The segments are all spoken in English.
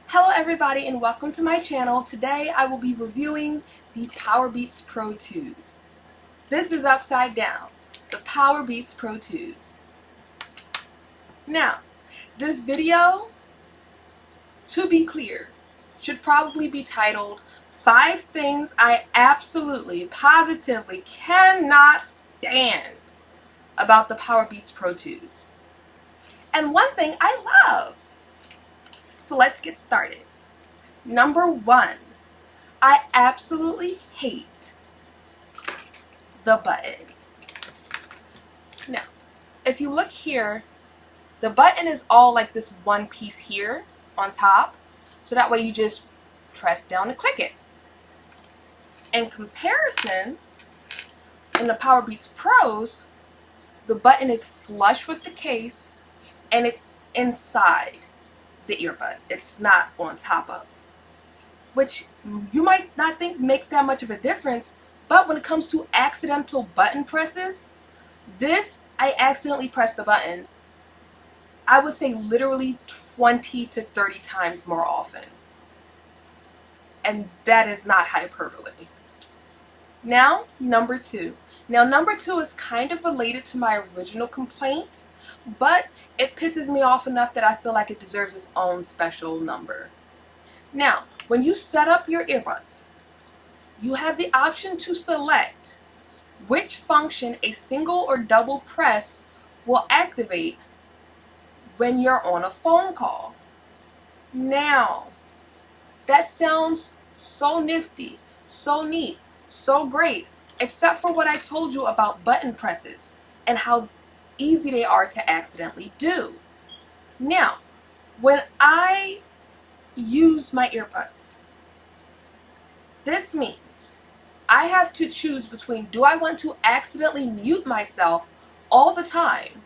Hello everybody and welcome to my channel. Today I will be reviewing the Powerbeats Pro 2s. This is upside down, the Powerbeats Pro 2s. Now, this video, to be clear, should probably be titled 5 Things I Absolutely, Positively Cannot Stand About the Powerbeats Pro 2s. And one thing I love. So let's get started. Number 1, I absolutely hate the button. Now, if you look here, the button is all like this one piece here on top, so that way you just press down and click it. In comparison, in the Powerbeats Pros, the button is flush with the case and it's inside the earbud. It's not on top of, which you might not think makes that much of a difference, but when it comes to accidental button presses, I accidentally pressed the button, I would say literally 20 to 30 times more often. And that is not hyperbole. Now, number 2. Now, number 2 is kind of related to my original complaint, but it pisses me off enough that I feel like it deserves its own special number. Now, when you set up your earbuds, you have the option to select which function a single or double press will activate when you're on a phone call. Now, that sounds so nifty, so neat, so great, except for what I told you about button presses and how easy they are to accidentally do. Now, when I use my earbuds, this means I have to choose between, do I want to accidentally mute myself all the time,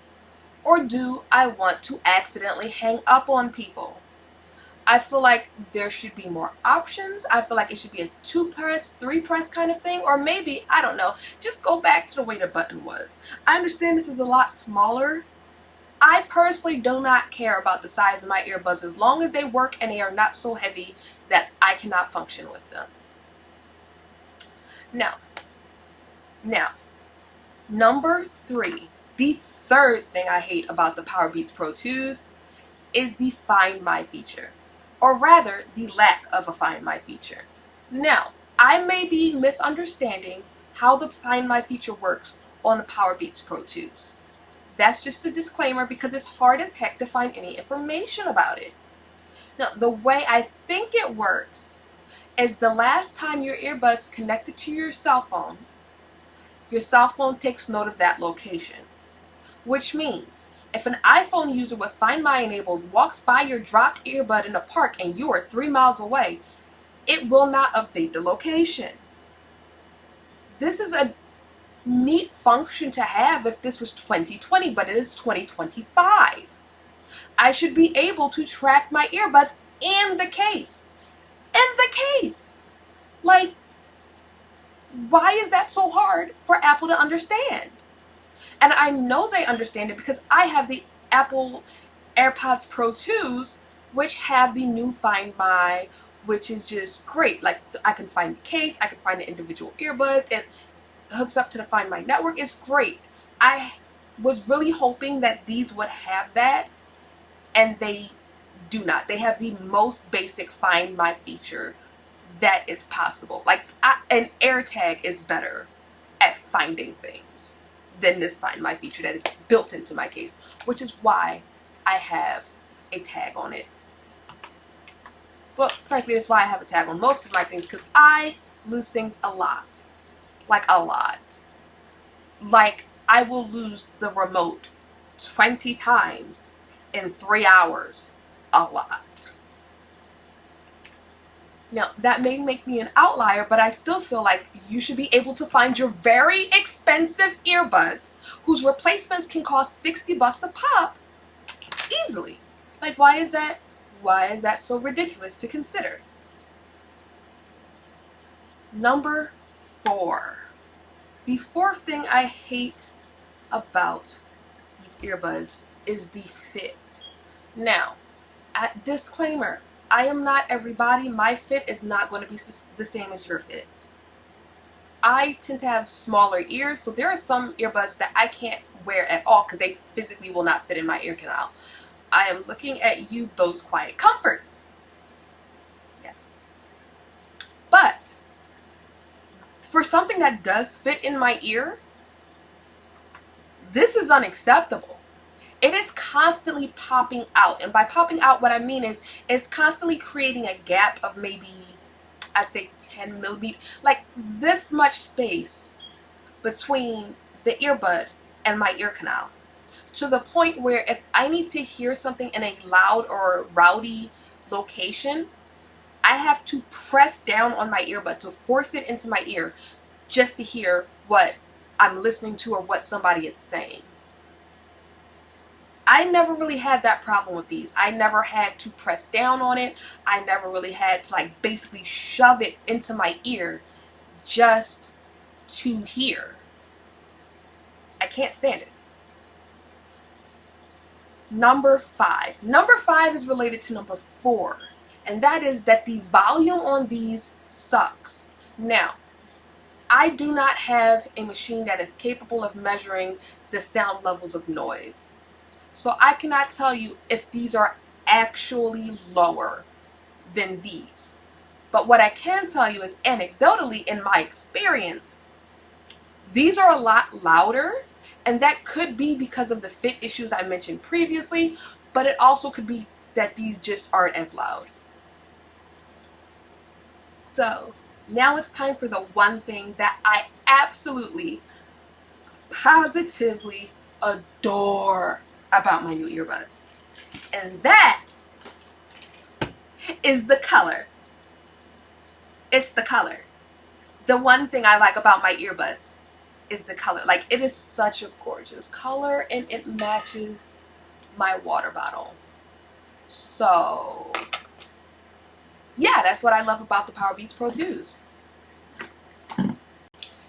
or do I want to accidentally hang up on people? I feel like there should be more options. I feel like it should be a 2-press, 3-press kind of thing, or maybe, I don't know, just go back to the way the button was. I understand this is a lot smaller. I personally do not care about the size of my earbuds as long as they work and they are not so heavy that I cannot function with them. Now, number 3, the third thing I hate about the Powerbeats Pro 2s is the Find My feature. Or rather, the lack of a Find My feature. Now, I may be misunderstanding how the Find My feature works on the Powerbeats Pro 2s. That's just a disclaimer because it's hard as heck to find any information about it. Now, the way I think it works is the last time your earbuds connected to your cell phone takes note of that location. Which means, if an iPhone user with Find My enabled walks by your dropped earbud in a park and you are 3 miles away, it will not update the location. This is a neat function to have if this was 2020, but it is 2025. I should be able to track my earbuds in the case. In the case! Like, why is that so hard for Apple to understand? And I know they understand it because I have the Apple AirPods Pro 2s, which have the new Find My, which is just great. Like, I can find the case, I can find the individual earbuds, it hooks up to the Find My network. It's great. I was really hoping that these would have that, and they do not. They have the most basic Find My feature that is possible. Like, an AirTag is better at finding things than this Find My feature that is built into my case, which is why I have a tag on it. Well, frankly, that's why I have a tag on most of my things, because I lose things a lot. Like, a lot. Like, I will lose the remote 20 times in 3 hours. A lot. Now, that may make me an outlier, but I still feel like you should be able to find your very expensive earbuds, whose replacements can cost $60 a pop, easily. Like, why is that so ridiculous to consider? Number 4. The fourth thing I hate about these earbuds is the fit. Now, disclaimer, I am not everybody. My fit is not going to be the same as your fit. I tend to have smaller ears, so there are some earbuds that I can't wear at all because they physically will not fit in my ear canal. I am looking at you, Bose Quiet Comforts. Yes. But for something that does fit in my ear, this is unacceptable. It is constantly popping out. And by popping out, what I mean is it's constantly creating a gap of maybe, I'd say 10 millimeters, like this much space between the earbud and my ear canal. To the point where if I need to hear something in a loud or rowdy location, I have to press down on my earbud to force it into my ear just to hear what I'm listening to or what somebody is saying. I never really had that problem with these. I never had to press down on it. I never really had to like basically shove it into my ear just to hear. I can't stand it. Number 5. Number 5 is related to number 4. And that is that the volume on these sucks. Now, I do not have a machine that is capable of measuring the sound levels of noise. So I cannot tell you if these are actually lower than these. But what I can tell you is anecdotally, in my experience, these are a lot louder, and that could be because of the fit issues I mentioned previously, but it also could be that these just aren't as loud. So now it's time for the one thing that I absolutely, positively adore about my new earbuds. And that is the color. It's the color. The one thing I like about my earbuds is the color. Like, it is such a gorgeous color and it matches my water bottle. So yeah, that's what I love about the Powerbeats Pro 2s.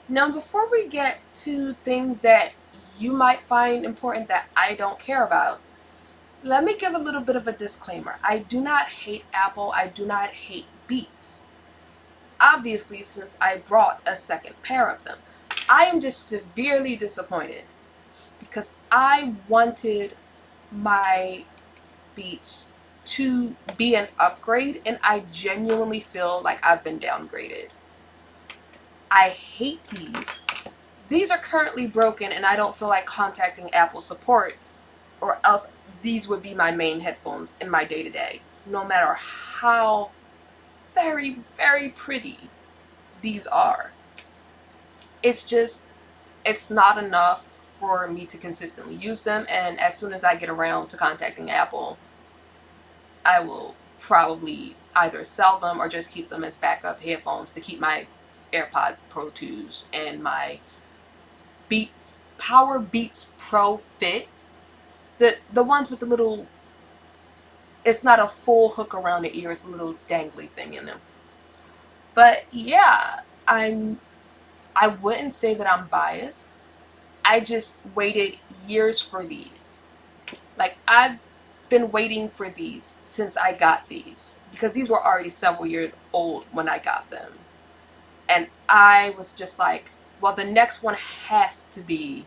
Now, before we get to things that you might find important that I don't care about, let me give a little bit of a disclaimer. I do not hate Apple. I do not hate Beats. Obviously, since I brought a second pair of them, I am just severely disappointed because I wanted my Beats to be an upgrade, and I genuinely feel like I've been downgraded. I hate these. These are currently broken, and I don't feel like contacting Apple support, or else these would be my main headphones in my day-to-day, no matter how very, very pretty these are. It's just, it's not enough for me to consistently use them, and as soon as I get around to contacting Apple, I will probably either sell them or just keep them as backup headphones to keep my AirPod Pro 2s and my Powerbeats Pro Fit. The ones with the little, it's not a full hook around the ear, it's a little dangly thing in them. But yeah, I wouldn't say that I'm biased. I just waited years for these. Like, I've been waiting for these since I got these, because these were already several years old when I got them. And I was just like, well, the next one has to be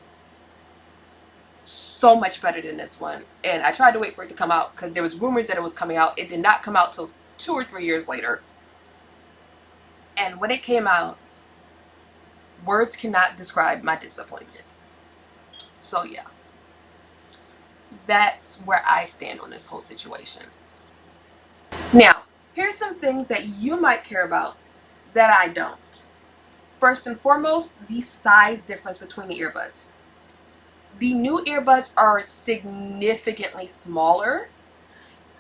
so much better than this one. And I tried to wait for it to come out because there was rumors that it was coming out. It did not come out till 2 or 3 years later. And when it came out, words cannot describe my disappointment. So yeah, that's where I stand on this whole situation. Now, here's some things that you might care about that I don't. First and foremost, the size difference between the earbuds. The new earbuds are significantly smaller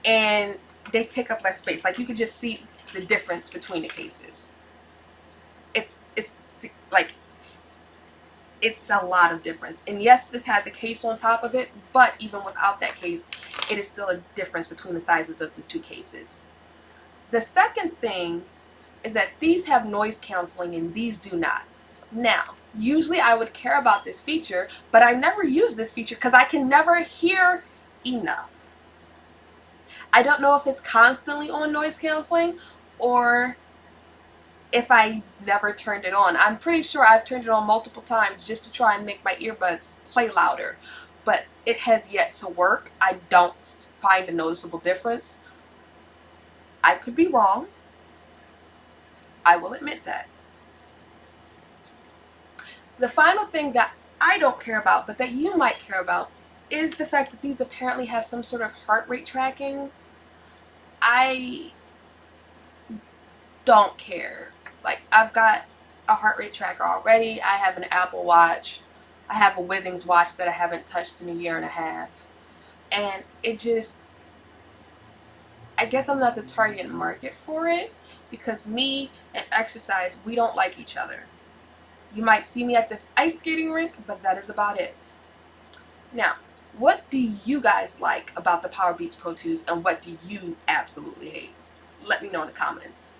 and they take up less space. Like, you can just see the difference between the cases. It's like, it's a lot of difference. And yes, this has a case on top of it, but even without that case, it is still a difference between the sizes of the two cases. The second thing is that these have noise canceling and these do not. Now, usually I would care about this feature, but I never use this feature because I can never hear enough. I don't know if it's constantly on noise canceling or if I never turned it on. I'm pretty sure I've turned it on multiple times just to try and make my earbuds play louder, but it has yet to work. I don't find a noticeable difference. I could be wrong. I will admit that. The final thing that I don't care about, but that you might care about, is the fact that these apparently have some sort of heart rate tracking. I don't care. Like, I've got a heart rate tracker already. I have an Apple Watch. I have a Withings watch that I haven't touched in a year and a half. And it just, I guess I'm not the target market for it, because me and exercise, we don't like each other. You might see me at the ice skating rink, but that is about it. Now, what do you guys like about the Powerbeats Pro 2s, and what do you absolutely hate? Let me know in the comments.